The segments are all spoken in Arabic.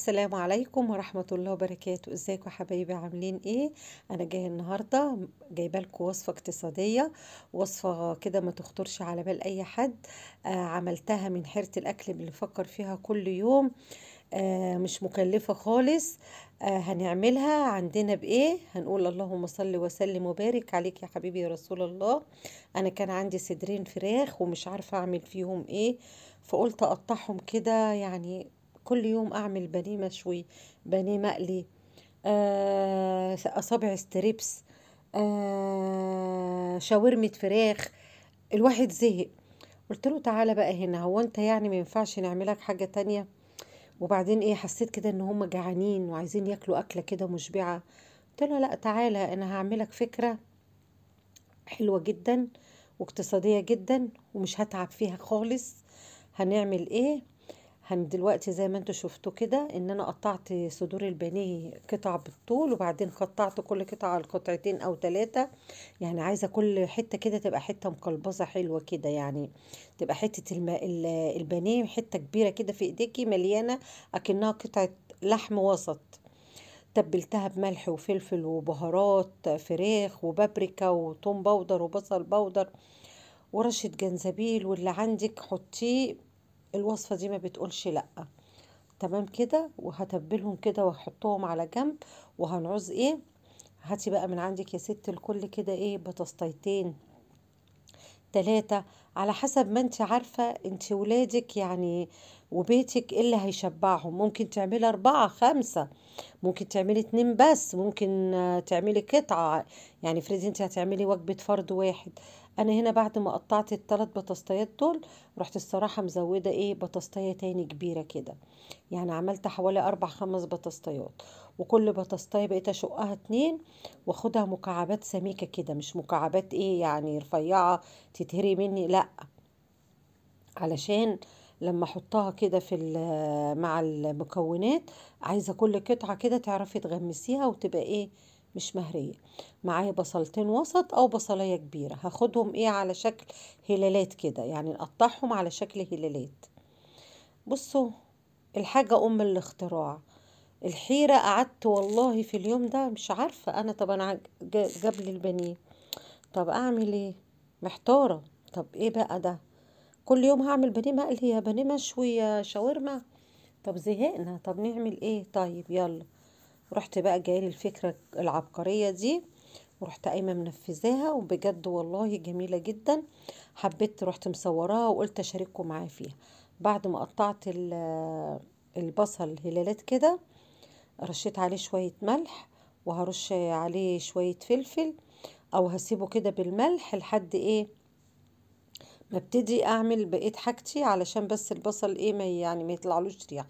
السلام عليكم ورحمة الله وبركاته. ازيكم يا حبايبي؟ عاملين ايه؟ انا جايه النهارده جايبه لكم وصفه اقتصاديه، وصفه كده ما تخطرش على بال اي حد. عملتها من حيرة الاكل اللي بنفكر فيها كل يوم. مش مكلفه خالص. هنعملها عندنا بايه؟ هنقول اللهم صل وسلم وبارك عليك يا حبيبي يا رسول الله. انا كان عندي صدرين فراخ ومش عارفه اعمل فيهم ايه، فقلت اقطعهم كده يعني. كل يوم اعمل بانيه مشوي، بانيه مقلي، اصابع ستريبس، شاورمة فراخ. الواحد زهق. قلت له تعالى بقى هنا، هو انت يعني ما ينفعش نعملك حاجة تانية؟ وبعدين ايه، حسيت كده ان هم جعانين وعايزين ياكلوا اكلة كده مشبعة. قلت له لا تعالى، انا هعملك فكرة حلوة جدا واقتصادية جدا ومش هتعب فيها خالص. هنعمل ايه؟ دلوقتي زي ما انتوا شفتوا كده ان انا قطعت صدور البانيه قطع بالطول، وبعدين قطعت كل قطعة على قطعتين او ثلاثة. يعني عايزة كل حتة كده تبقى حتة مقلبظة حلوة كده يعني. تبقى حتة البانيه حتة كبيرة كده في ايديكي مليانة، اكنها قطعة لحم وسط. تبلتها بملح وفلفل وبهارات فراخ وبابريكا وتوم باودر وبصل باودر ورشة جنزبيل، واللي عندك حطيه. الوصفة دي ما بتقولش لأ. تمام كده، وهتبلهم كده واحطهم على جنب. وهنعوز ايه؟ هاتي بقى من عندك يا ست الكل كده ايه، بطاطستين تلاتة، على حسب ما انت عارفة انت ولادك يعني وبيتك ايه اللي هيشبعهم. ممكن تعملي أربعة خمسة، ممكن تعملي اتنين بس، ممكن تعملي قطعة. يعني افرضي انت هتعملي وجبة فرد واحد. انا هنا بعد ما قطعت الثلاث بطاطسيات دول، رحت الصراحة مزودة ايه بطاطسية تاني كبيرة كده. يعني عملت حوالي اربع خمس بطاطسيات، وكل بطاطسية بقيت اشقها اتنين واخدها مكعبات سميكة كده، مش مكعبات ايه يعني رفيعة تتهري مني، لا. علشان لما احطها كده مع المكونات، عايزة كل قطعة كده تعرفي تغمسيها وتبقى ايه، مش مهرية. معايا بصلتين وسط او بصلاية كبيرة، هاخدهم ايه على شكل هلالات كده، يعني نقطعهم على شكل هلالات. بصوا، الحاجة ام الاختراع. الحيرة قعدت والله في اليوم ده مش عارفة انا، طب انا جاب لي البانيه، طب اعمل ايه؟ محتارة. طب ايه بقى ده؟ كل يوم هعمل بانيه مقلي يا بانيه مشوي يا شاورما؟ طب زهقنا، طب نعمل ايه؟ طيب يلا. رحت بقى جايلي الفكرة العبقرية دي، ورحت قايمة منفذاها، وبجد والله جميلة جدا. حبيت رحت مصوراها وقلت اشارككم معايا فيها. بعد ما قطعت البصل هلالات كده، رشيت عليه شوية ملح، وهرش عليه شوية فلفل، او هسيبه كده بالملح لحد ايه ببتدي اعمل بقيت حاجتي، علشان بس البصل ايه ما يعني ما يطلعلوش ريحه.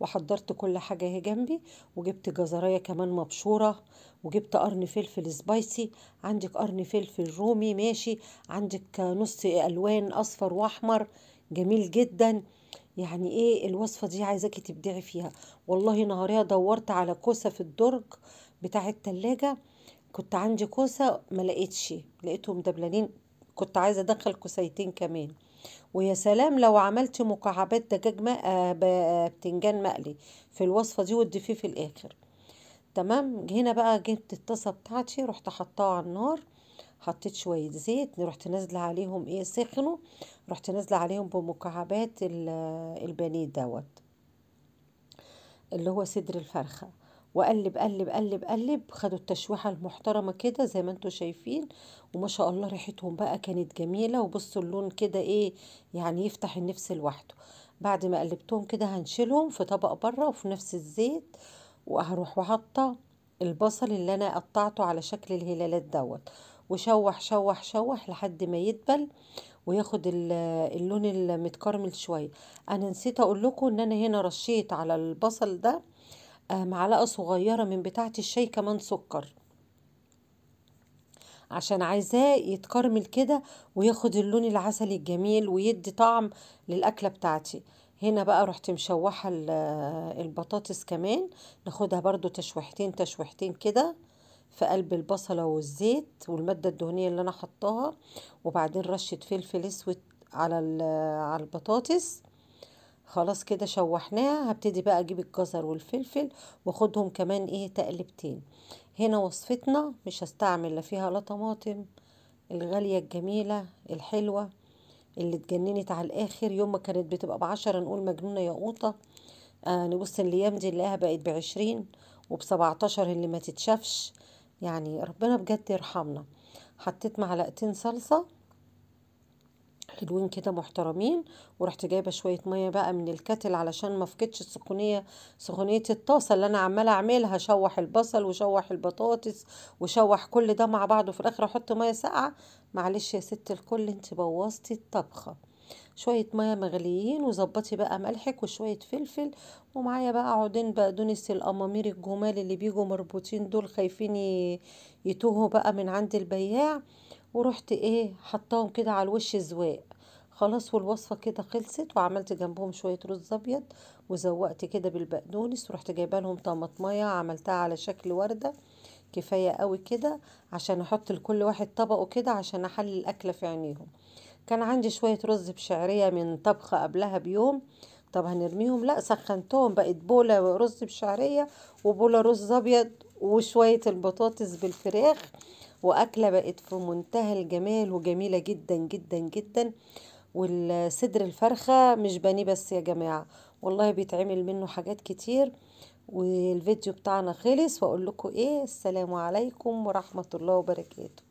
وحضرت كل حاجه اهي جنبي، وجبت جزرايه كمان مبشوره، وجبت قرن فلفل سبايسي. عندك قرن فلفل رومي ماشي، عندك نص الوان اصفر واحمر، جميل جدا. يعني ايه الوصفه دي عايزاكي تبدعي فيها. والله نهاريها دورت على كوسه في الدرج بتاع التلاجة. كنت عندي كوسة ما لقيتش، لقيتهم دبلانين. كنت عايزة ادخل كوسيتين كمان. ويا سلام لو عملت مكعبات دجاج بتنجان مقلي في الوصفة دي وتضيفيه في الاخر. تمام. هنا بقى جبت الطاسة بتاعتي، رحت حطاها على النار، حطيت شوية زيت، رحت نازلة عليهم ايه سخنوا، رحت نازلة عليهم بمكعبات البانيه دوت، اللي هو صدر الفرخة. وقلب قلب قلب قلب، خدوا التشويحة المحترمة كده زي ما انتوا شايفين. وما شاء الله ريحتهم بقى كانت جميلة، وبصوا اللون كده ايه، يعني يفتح النفس لوحده. بعد ما قلبتهم كده هنشيلهم في طبق بره وفي نفس الزيت، وهروح وحاطة البصل اللي انا قطعته على شكل الهلالات دوت، وشوح شوح شوح لحد ما يدبل وياخد اللون المتكرمل شويه. انا نسيت اقول لكم ان انا هنا رشيت على البصل ده معلقه صغيره من بتاعه الشاي كمان سكر، عشان عايزاه يتكرمل كده وياخد اللون العسلي الجميل ويدي طعم للاكله بتاعتي. هنا بقى رحت مشوحه البطاطس كمان، ناخدها برضو تشويحتين تشويحتين كده في قلب البصلة والزيت والمادة الدهنية اللي انا حطاها. وبعدين رشة فلفل اسود على على البطاطس. خلاص كده شوحناها. هبتدي بقى اجيب الجزر والفلفل واخدهم كمان ايه تقلبتين. هنا وصفتنا مش هستعمل لا فيها لا طماطم، الغالية الجميلة الحلوة اللي اتجننت على الاخر. يوم ما كانت بتبقى ب10 نقول مجنونة يا قوطة. نبص الايام دي نلاقيها بقت ب20 وب17 اللي ما تتشافش. يعني ربنا بجد يرحمنا. حطيت معلقتين صلصة حلوين كده محترمين، ورحت جايبه شويه ميه بقى من الكتل علشان ما افقدش سخونيه الطاسه اللي انا عماله اعملها. شوح البصل وشوح البطاطس وشوح كل ده مع بعضه، وفي الاخر احط ميه ساقعه. معلش يا ست الكل، انت بوظتي الطبخه. شويه ميه مغليين، وظبطي بقى ملحك وشويه فلفل. ومعايا بقى عودين بقدونس الامامير الجمال اللي بيجوا مربوطين دول، خايفين يتوهوا بقى من عند البياع. ورحت ايه حطاهم كده على الوش زواق. خلاص والوصفة كده خلصت. وعملت جنبهم شوية رز ابيض، وزوقت كده بالبقدونس، ورحت جايبه لهم طماطمية عملتها على شكل وردة. كفاية قوي كده عشان احط لكل واحد طبقه كده عشان احلي الاكلة في عينيهم. كان عندي شوية رز بشعرية من طبخة قبلها بيوم. طب هنرميهم؟ لا، سخنتهم بقت بولة رز بشعرية وبولة رز ابيض وشوية البطاطس بالفراخ. واكلة بقت في منتهى الجمال وجميلة جدا جدا جدا. والصدر الفرخة مش بانيه بس يا جماعة، والله بيتعمل منه حاجات كتير. والفيديو بتاعنا خلص، واقول لكم ايه، السلام عليكم ورحمة الله وبركاته.